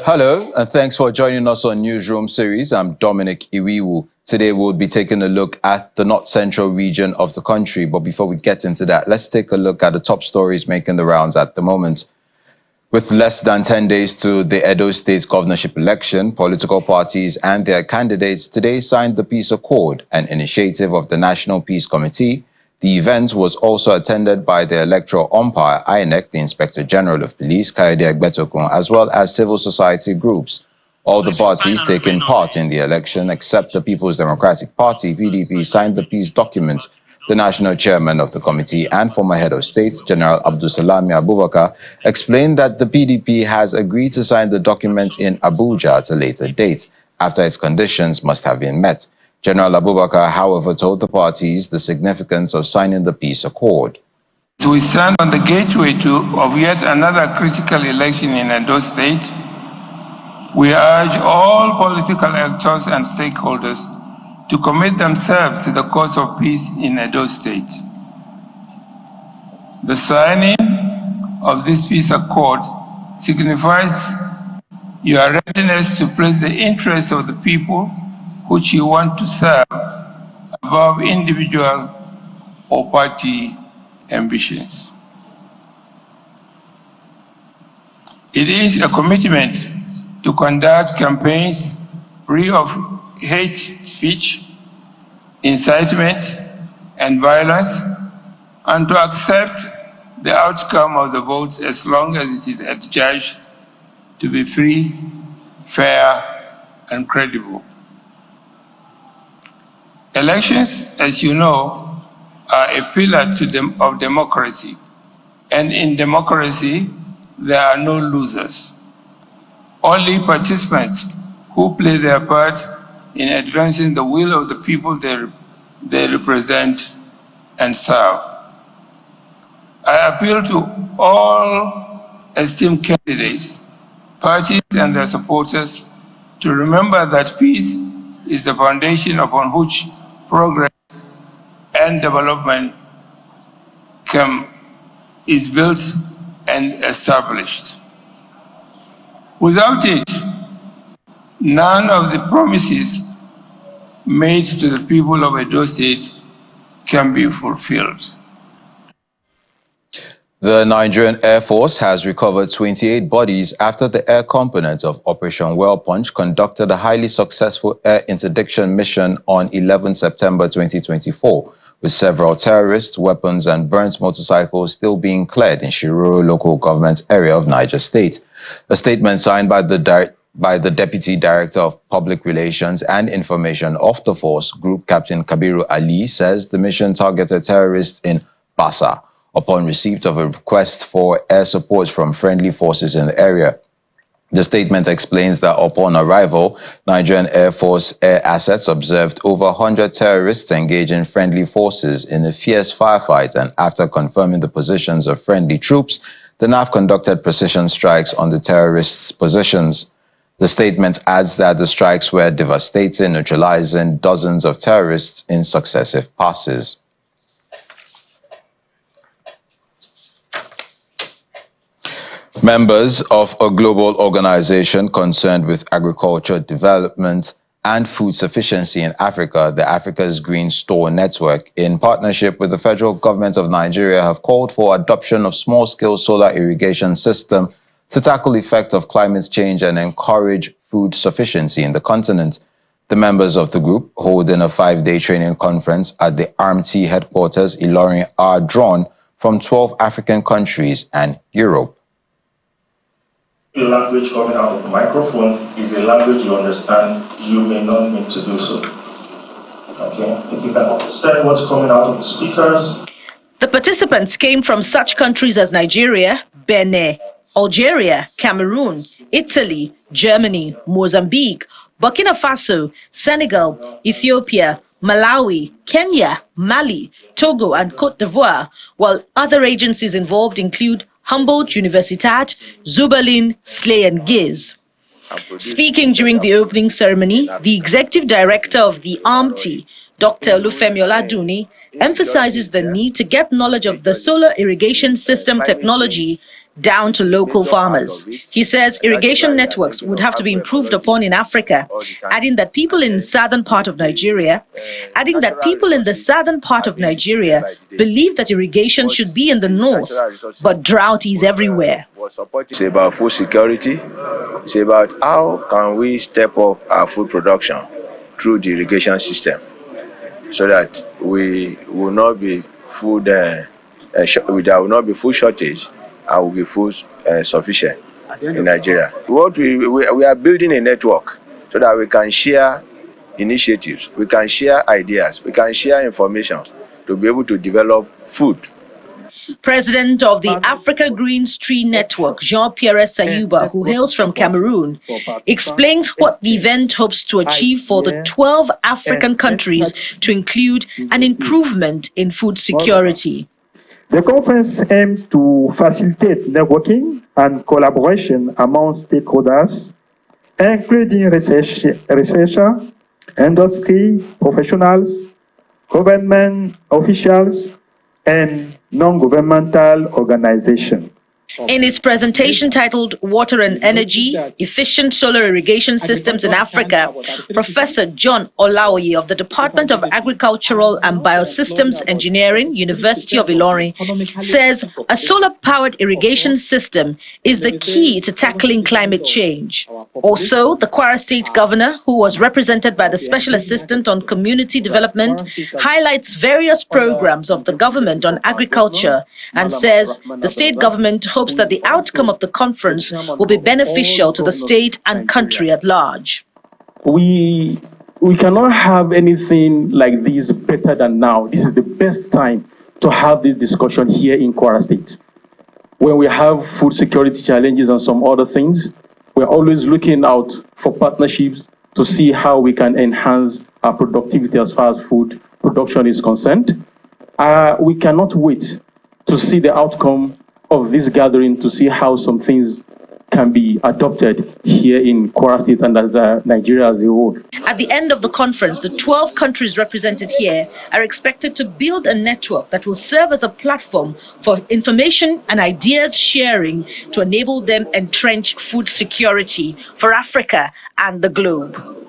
Hello, and thanks for joining us on Newsroom series. I'm Dominic Iwiwu. Today we'll be taking a look at the north central region of the country. But before we get into that, let's take a look at the top stories making the rounds at the moment. With less than 10 days to the Edo State governorship election, political parties and their candidates today signed the Peace Accord, an initiative of the National Peace Committee. The event was also attended by the electoral umpire, INEC, the Inspector General of Police, Kayode Egbetokun, as well as civil society groups. All the parties taking part in the election, except the People's Democratic Party, PDP, signed the peace document. The national chairman of the committee and former head of state, General Abdulsalami Abubakar, explained that the PDP has agreed to sign the document in Abuja at a later date, after its conditions must have been met. General Abubakar, however, told the parties the significance of signing the peace accord. We stand on the gateway of yet another critical election in Edo State. We urge all political actors and stakeholders to commit themselves to the cause of peace in Edo State. The signing of this peace accord signifies your readiness to place the interests of the people which you want to serve above individual or party ambitions. It is a commitment to conduct campaigns free of hate speech, incitement, and violence, and to accept the outcome of the votes as long as it is adjudged to be free, fair, and credible. Elections, as you know, are a pillar of democracy, and in democracy, there are no losers. Only participants who play their part in advancing the will of the people they represent and serve. I appeal to all esteemed candidates, parties, and their supporters to remember that peace is the foundation upon which progress and development is built and established. Without it, none of the promises made to the people of Edo State can be fulfilled. The Nigerian Air Force has recovered 28 bodies after the air component of Operation Well Punch conducted a highly successful air interdiction mission on 11 September 2024, with several terrorists, weapons, and burnt motorcycles still being cleared in Shiroro local government area of Niger State. A statement signed by the Deputy Director of Public Relations and Information of the Force, Group Captain Kabiru Ali, says the mission targeted terrorists in Bassa upon receipt of a request for air support from friendly forces in the area. The statement explains that upon arrival, Nigerian Air Force air assets observed over 100 terrorists engaging friendly forces in a fierce firefight, and after confirming the positions of friendly troops, the NAF conducted precision strikes on the terrorists' positions. The statement adds that the strikes were devastating, neutralizing dozens of terrorists in successive passes. Members of a global organization concerned with agriculture development and food sufficiency in Africa, the Africa's Green Store Network, in partnership with the federal government of Nigeria, have called for adoption of small-scale solar irrigation system to tackle the effect of climate change and encourage food sufficiency in the continent. The members of the group, holding a 5-day training conference at the RMT headquarters, Ilorin, are drawn from 12 African countries and Europe. The language coming out of the microphone is a language you understand. You may not need to do so. Okay? If you can understand what's coming out of the speakers. The participants came from such countries as Nigeria, Benin, Algeria, Cameroon, Italy, Germany, Mozambique, Burkina Faso, Senegal, Ethiopia, Malawi, Kenya, Mali, Togo, and Côte d'Ivoire, while other agencies involved include Humboldt Universitat, Zuberlin, Slay and Giz. Speaking during the opening ceremony, the executive director of the RMT, Dr. Olufemi Oladuni, emphasizes the need to get knowledge of the solar irrigation system technology down to local farmers. He says irrigation networks would have to be improved upon in Africa, adding that people in the southern part of Nigeria believe that irrigation should be in the north, but drought is everywhere. It's about food security. It's about how can we step up our food production through the irrigation system, so that we will not be food there will not be food shortage, and will be food sufficient in Nigeria. What we are building a network so that we can share initiatives, we can share ideas, we can share information to be able to develop food. President of the Africa Greens Tree Network, Jean-Pierre Sayuba, who hails from Cameroon, explains what the event hopes to achieve for the 12 African countries, to include an improvement in food security. The conference aims to facilitate networking and collaboration among stakeholders, including researchers, industry professionals, government officials, and non-governmental organizations. In its presentation titled Water and Energy, Efficient Solar Irrigation Systems in Africa, Professor John Olaoye of the Department of Agricultural and Biosystems Engineering, University of Ilorin, says a solar-powered irrigation system is the key to tackling climate change. Also, the Kwara State Governor, who was represented by the Special Assistant on Community Development, highlights various programs of the government on agriculture and says the state government hopes that the outcome of the conference will be beneficial to the state and country at large. We cannot have anything like this better than now. This is the best time to have this discussion here in Kwara State. When we have food security challenges and some other things, we're always looking out for partnerships to see how we can enhance our productivity as far as food production is concerned. We cannot wait to see the outcome of this gathering, to see how some things can be adopted here in Kwara State and as Nigeria as a whole. At the end of the conference, the 12 countries represented here are expected to build a network that will serve as a platform for information and ideas sharing to enable them entrench food security for Africa and the globe.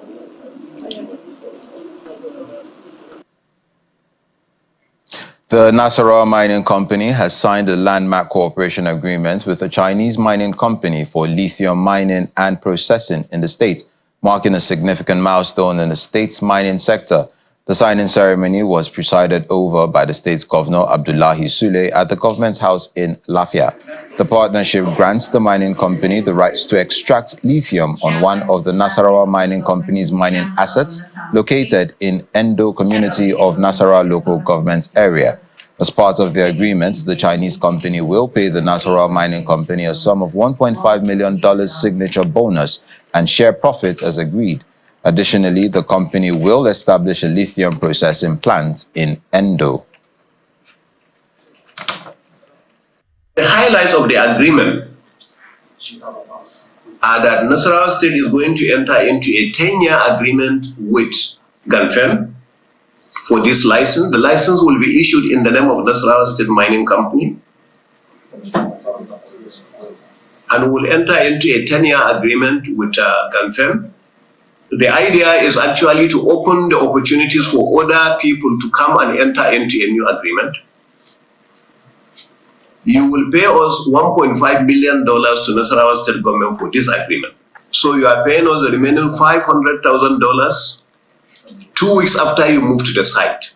The Nasarawa Mining Company has signed a landmark cooperation agreement with a Chinese mining company for lithium mining and processing in the state, marking a significant milestone in the state's mining sector. The signing ceremony was presided over by the state's governor, Abdullahi Sule, at the government house in Lafia. The partnership grants the mining company the rights to extract lithium on one of the Nasarawa Mining Company's mining assets located in Endo community of Nasarawa local government area. As part of the agreement, the Chinese company will pay the Nasarawa Mining Company a sum of $1.5 million signature bonus and share profit as agreed. Additionally, the company will establish a lithium processing plant in Endo. The highlights of the agreement are that Nasarawa State is going to enter into a 10-year agreement with Ganfen for this license. The license will be issued in the name of Nasarawa State Mining Company, and will enter into a 10-year agreement with Ganfen. The idea is actually to open the opportunities for other people to come and enter into a new agreement. You will pay us $1.5 million to Nasarawa State government for this agreement. So you are paying us the remaining $500,000 2 weeks after you move to the site.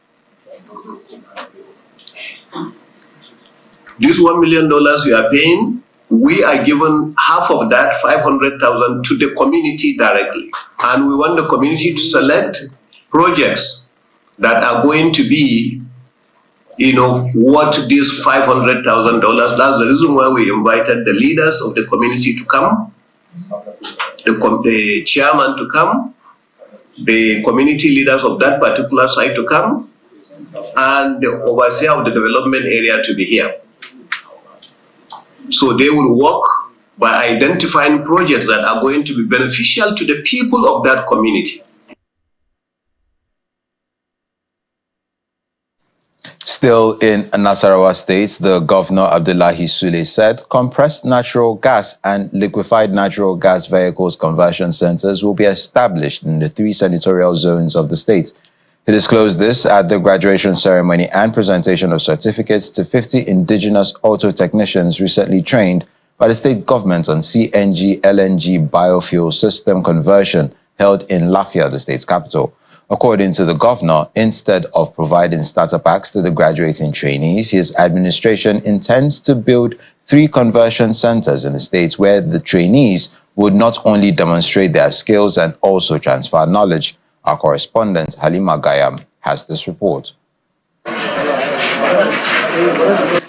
This $1 million you are paying, we are given half of that, $500,000, to the community directly. And we want the community to select projects that are going to be, worth this $500,000. That's the reason why we invited the leaders of the community to come, the chairman to come, the community leaders of that particular site to come, and the overseer of the development area to be here. So they will work by identifying projects that are going to be beneficial to the people of that community. Still in Nasarawa State, the governor Abdullahi Sule said compressed natural gas and liquefied natural gas vehicles conversion centers will be established in the 3 senatorial zones of the state. He disclosed this at the graduation ceremony and presentation of certificates to 50 indigenous auto technicians recently trained by the state government on CNG LNG biofuel system conversion held in Lafia, the state's capital. According to the governor, instead of providing starter packs to the graduating trainees, his administration intends to build 3 conversion centers in the states where the trainees would not only demonstrate their skills and also transfer knowledge. Our correspondent, Halima Gayam, has this report.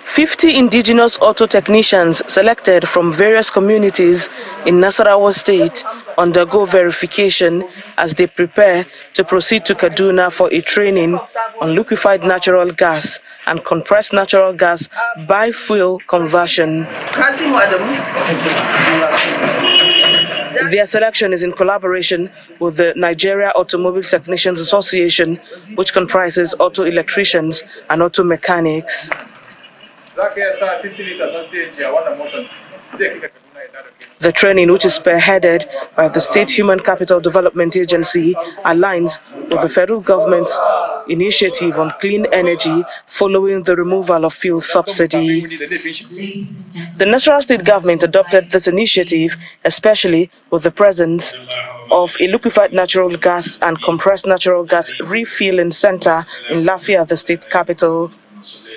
50 indigenous auto technicians selected from various communities in Nasarawa State undergo verification as they prepare to proceed to Kaduna for a training on liquefied natural gas and compressed natural gas biofuel conversion. Their selection is in collaboration with the Nigeria Automobile Technicians Association, which comprises auto electricians and auto mechanics. The training, which is spearheaded by the State Human Capital Development Agency, aligns with the federal government's initiative on clean energy following the removal of fuel subsidy. The Nasarawa State government adopted this initiative, especially with the presence of a liquefied natural gas and compressed natural gas refueling center in Lafia, the state capital.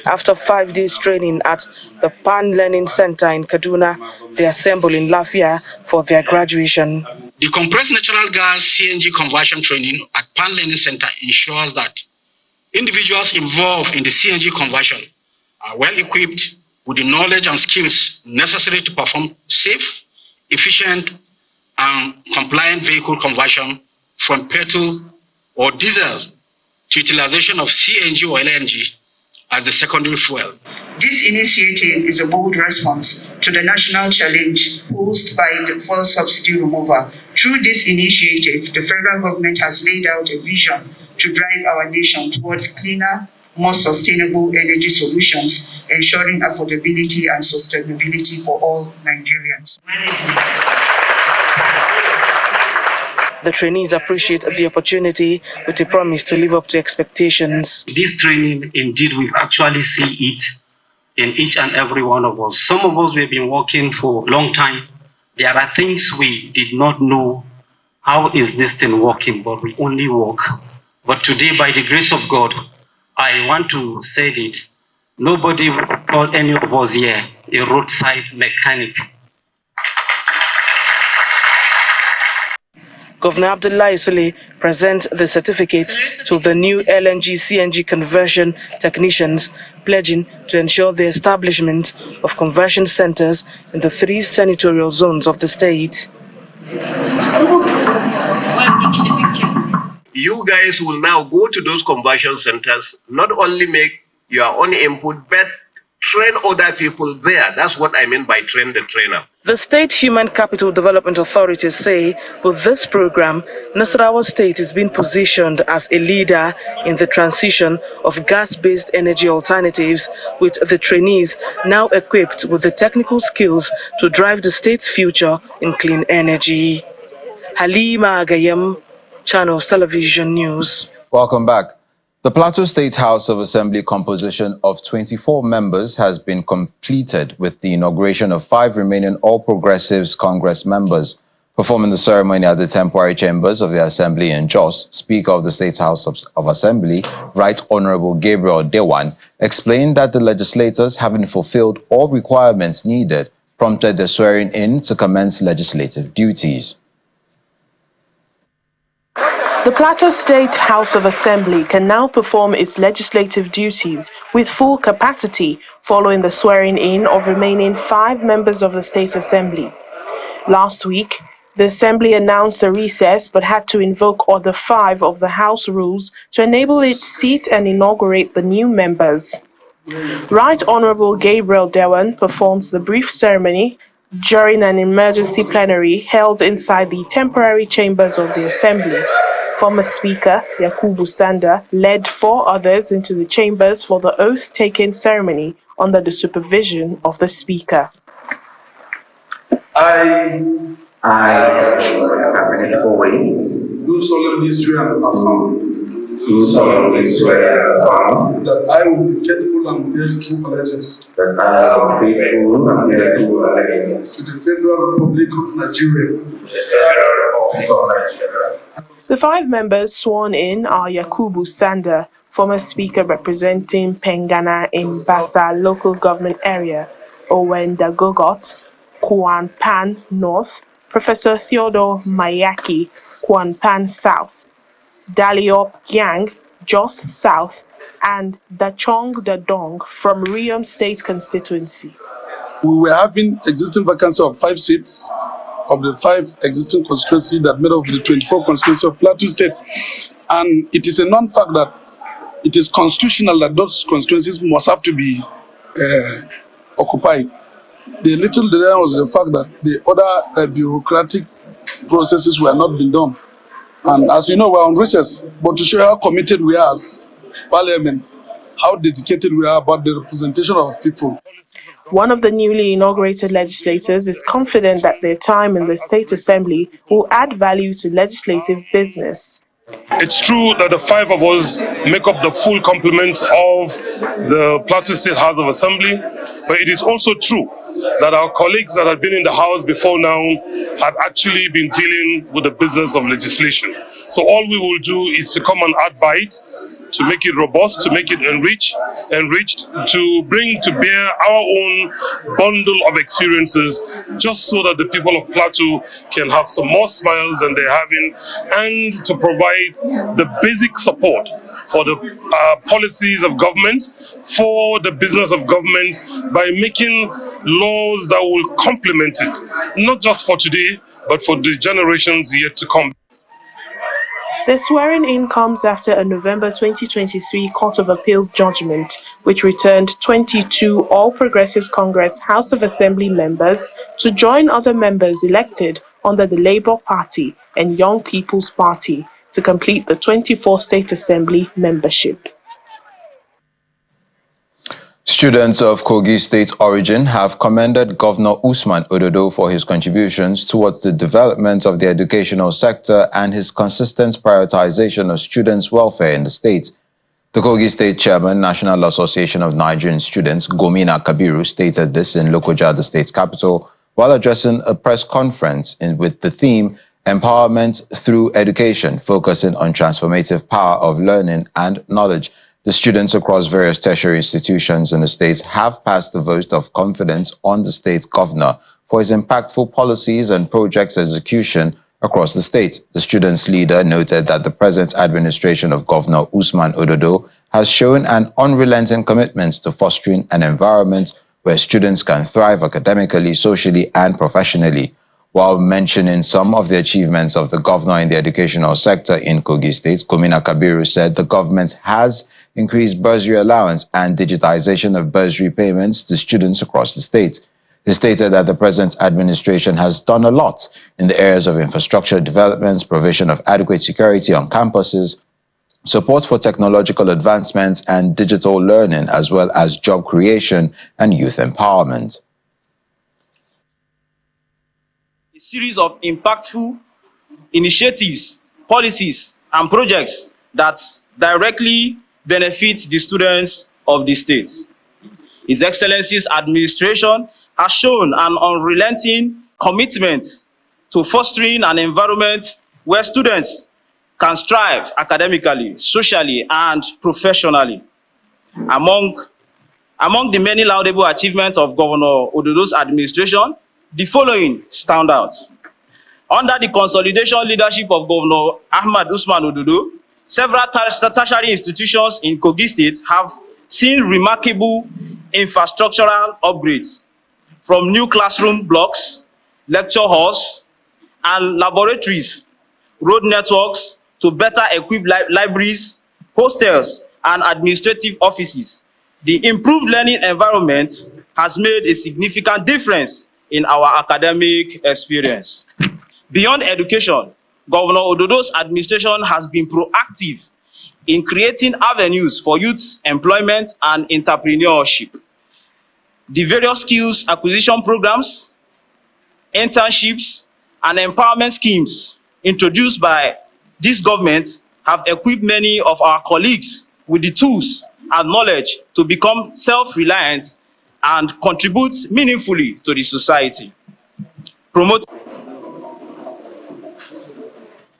After 5 days training at the Pan Learning Center in Kaduna, they assemble in Lafia for their graduation. The compressed natural gas CNG conversion training at Pan Learning Center ensures that individuals involved in the CNG conversion are well equipped with the knowledge and skills necessary to perform safe, efficient, and compliant vehicle conversion from petrol or diesel to utilization of CNG or LNG as the secondary fuel. This initiative is a bold response to the national challenge posed by the fuel subsidy removal. Through this initiative, the federal government has laid out a vision to drive our nation towards cleaner, more sustainable energy solutions, ensuring affordability and sustainability for all Nigerians. The trainees appreciate the opportunity with a promise to live up to expectations. This training, indeed, we actually see it in each and every one of us. Some of us, we've been working for a long time. There are things we did not know. How is this thing working? But we only work. But today, by the grace of God, I want to say that nobody will call any of us here a roadside mechanic. Governor Abdullahi Sule presents the certificate to the new LNG CNG conversion technicians, pledging to ensure the establishment of conversion centers in the 3 senatorial zones of the state. You guys will now go to those conversion centers, not only make your own input, but train other people there. That's what I mean by train the trainer. The State Human Capital Development Authorities say with this program, Nasarawa State is being positioned as a leader in the transition of gas-based energy alternatives, with the trainees now equipped with the technical skills to drive the state's future in clean energy. Halima Gayam, Channels Television News. Welcome back. The Plateau State House of Assembly composition of 24 members has been completed with the inauguration of 5 remaining All Progressives Congress members. Performing the ceremony at the temporary chambers of the Assembly in Jos, Speaker of the State House of Assembly, Right Honorable Gabriel Dewan, explained that the legislators, having fulfilled all requirements needed, prompted the swearing in to commence legislative duties. The Plateau State House of Assembly can now perform its legislative duties with full capacity following the swearing-in of remaining 5 members of the State Assembly. Last week, the Assembly announced a recess but had to invoke Order 5 of the House rules to enable it to seat and inaugurate the new members. Right Honorable Gabriel Dewan performs the brief ceremony during an emergency plenary held inside the temporary chambers of the Assembly. Former Speaker Yakubu Sanda led 4 others into the chambers for the oath-taking ceremony under the supervision of the Speaker. I, do solemnly swear and affirm that I will be faithful and bear true allegiance to the Federal Republic of Nigeria. The 5 members sworn in are Yakubu Sanda, former Speaker representing Pengana in Basa local government area, Owenda Govt, Kwan Pan North, Professor Theodore Mayaki, Kwan Pan South, Daliop Gyang, Jos South, and Dachong Dadong from Riom State constituency. We were having existing vacancy of 5 seats of the 5 existing constituencies that made up the 24 constituencies of Plateau State. And it is a non-fact that it is constitutional that those constituencies must have to be occupied. The little delay was the fact that the other bureaucratic processes were not being done. And as you know, we're on recess, but to show how committed we are as Parliament, how dedicated we are about the representation of people. One of the newly inaugurated legislators is confident that their time in the State Assembly will add value to legislative business. It's true that the 5 of us make up the full complement of the Plateau State House of Assembly, but it is also true that our colleagues that had been in the House before now had actually been dealing with the business of legislation. So all we will do is to come and add bite, to make it robust, to make it enriched, to bring to bear our own bundle of experiences, just so that the people of Plateau can have some more smiles than they're having, and to provide the basic support for the policies of government, for the business of government, by making laws that will complement it, not just for today, but for the generations yet to come. The swearing-in comes after a November 2023 Court of Appeal judgment, which returned 22 All Progressives Congress House of Assembly members to join other members elected under the Labour Party and Young People's Party to complete the 24 State Assembly membership. Students of Kogi State origin have commended Governor Usman Ododo for his contributions towards the development of the educational sector and his consistent prioritization of students' welfare in the state. The Kogi State Chairman, National Association of Nigerian Students, Gomina Kabiru, stated this in Lokoja, the state's capital, while addressing a press conference with the theme Empowerment Through Education, focusing on transformative power of learning and knowledge. The students across various tertiary institutions in the state have passed the vote of confidence on the state governor for his impactful policies and projects execution across the state. The students' leader noted that the present administration of Governor Usman Ododo has shown an unrelenting commitment to fostering an environment where students can thrive academically, socially, and professionally. While mentioning some of the achievements of the governor in the educational sector in Kogi State, Gomina Kabiru said the government has increased bursary allowance and digitization of bursary payments to students across the state. He stated that the present administration has done a lot in the areas of infrastructure developments, provision of adequate security on campuses, support for technological advancements and digital learning, as well as job creation and youth empowerment. A series of impactful initiatives, policies, and projects that directly benefit the students of the state. His Excellency's administration has shown an unrelenting commitment to fostering an environment where students can strive academically, socially, and professionally. Among the many laudable achievements of Governor Ododo's administration, the following stand out. Under the consolidation leadership of Governor Ahmad Usman Ododo, several tertiary institutions in Kogi State have seen remarkable infrastructural upgrades, from new classroom blocks, lecture halls, and laboratories, road networks, to better equipped libraries, hostels, and administrative offices. The improved learning environment has made a significant difference in our academic experience. Beyond education, Governor Ododo's administration has been proactive in creating avenues for youth employment and entrepreneurship. The various skills acquisition programs, internships, and empowerment schemes introduced by this government have equipped many of our colleagues with the tools and knowledge to become self-reliant and contribute meaningfully to the society.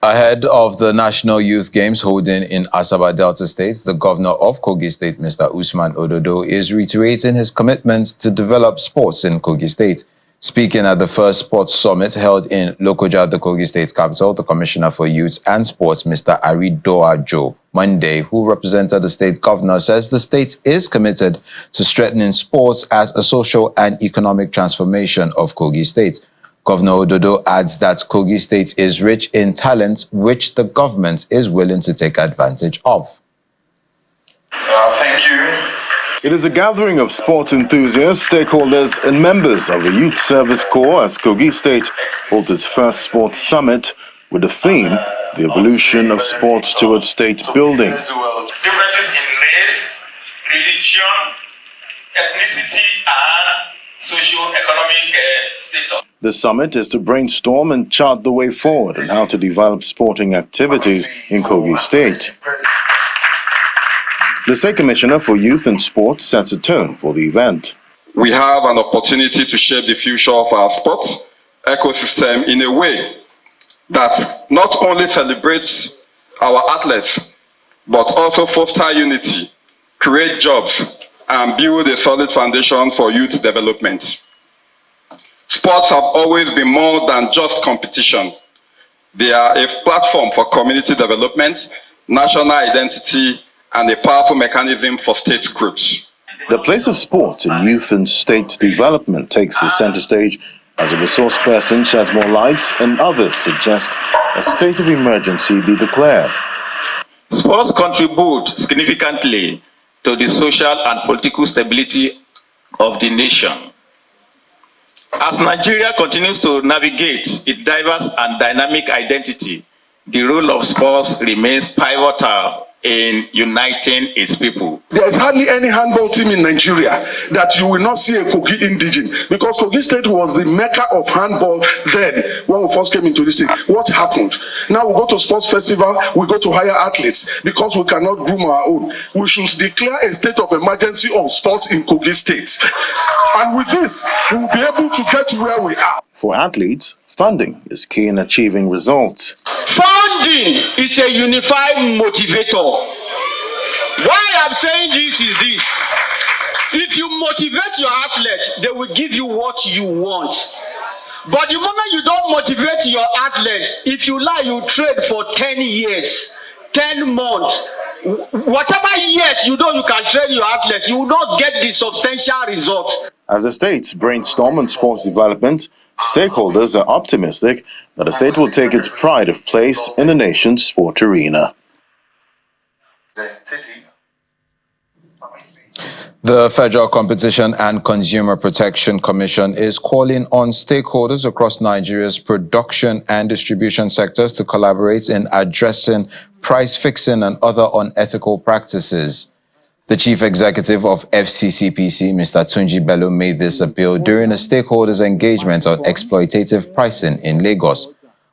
Ahead of the National Youth Games holding in Asaba Delta State, the governor of Kogi State, Mr. Usman Ododo, is reiterating his commitment to develop sports in Kogi State. Speaking at the first sports summit held in Lokoja, the Kogi State capital, the Commissioner for Youth and Sports, Mr. Aridoa Joe, Monday, who represented the state governor, says the state is committed to strengthening sports as a social and economic transformation of Kogi State. Governor Ododo adds that Kogi State is rich in talent, which the government is willing to take advantage of. Thank you. It is a gathering of sports enthusiasts, stakeholders, and members of the Youth Service Corps as Kogi State holds its first sports summit with the theme, the evolution of sports towards state building. Differences in race, religion, ethnicity, and socio-economic status. The summit is to brainstorm and chart the way forward on how to develop sporting activities in Kogi State. The State Commissioner for Youth and Sports sets a tone for the event. We have an opportunity to shape the future of our sports ecosystem in a way that not only celebrates our athletes, but also foster unity, create jobs, and build a solid foundation for youth development. Sports have always been more than just competition. They are a platform for community development, national identity, and a powerful mechanism for state growth. The place of sport in youth and state development takes the center stage as a resource person sheds more light and others suggest a state of emergency be declared. Sports contribute significantly to the social and political stability of the nation. As Nigeria continues to navigate its diverse and dynamic identity, the role of sports remains pivotal in uniting its people. There is hardly any handball team in Nigeria that you will not see a Kogi indigene, because Kogi State was the mecca of handball then when we first came into this thing. What happened? Now we go to sports festival, we go to hire athletes because we cannot groom our own. We should declare a state of emergency of sports in Kogi State. And with this, we will be able to get to where we are. For athletes, funding is key in achieving results. Funding is a unified motivator. Why I'm saying this is this. If you motivate your athletes, they will give you what you want. But the moment you don't motivate your athletes, if you lie, you trade for 10 years, 10 months. Whatever years you can train your athletes, you will not get the substantial results. As the states brainstorm on sports development, stakeholders are optimistic that the state will take its pride of place in the nation's sport arena. The Federal Competition and Consumer Protection Commission is calling on stakeholders across Nigeria's production and distribution sectors to collaborate in addressing price fixing and other unethical practices. The Chief Executive of FCCPC, Mr. Tunji Bello, made this appeal during a stakeholders' engagement on exploitative pricing in Lagos.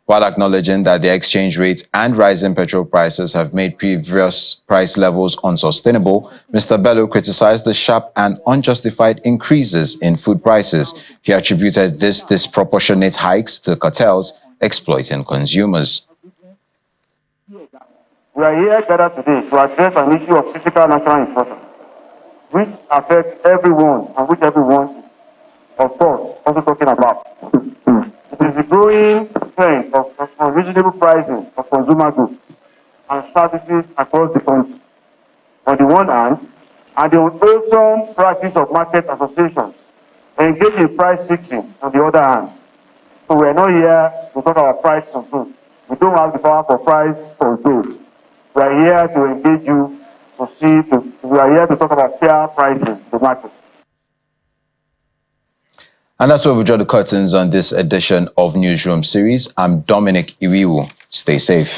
While acknowledging that the exchange rate and rising petrol prices have made previous price levels unsustainable, Mr. Bello criticized the sharp and unjustified increases in food prices. He attributed these disproportionate hikes to cartels exploiting consumers. We are here gathered today to address an issue of critical national importance, which affects everyone and which everyone is, of course, also talking about. It is the growing trend of unreasonable pricing of consumer goods and services across the country, on the one hand, and the unwholesome practice of market associations engaged in price fixing on the other hand. So we are not here to talk about price control. We don't have the power for price control. We are here to engage you we are here to talk about fair pricing in the market. And that's where we draw the curtains on this edition of Newsroom series. I'm Dominic Iwiwu. Stay safe.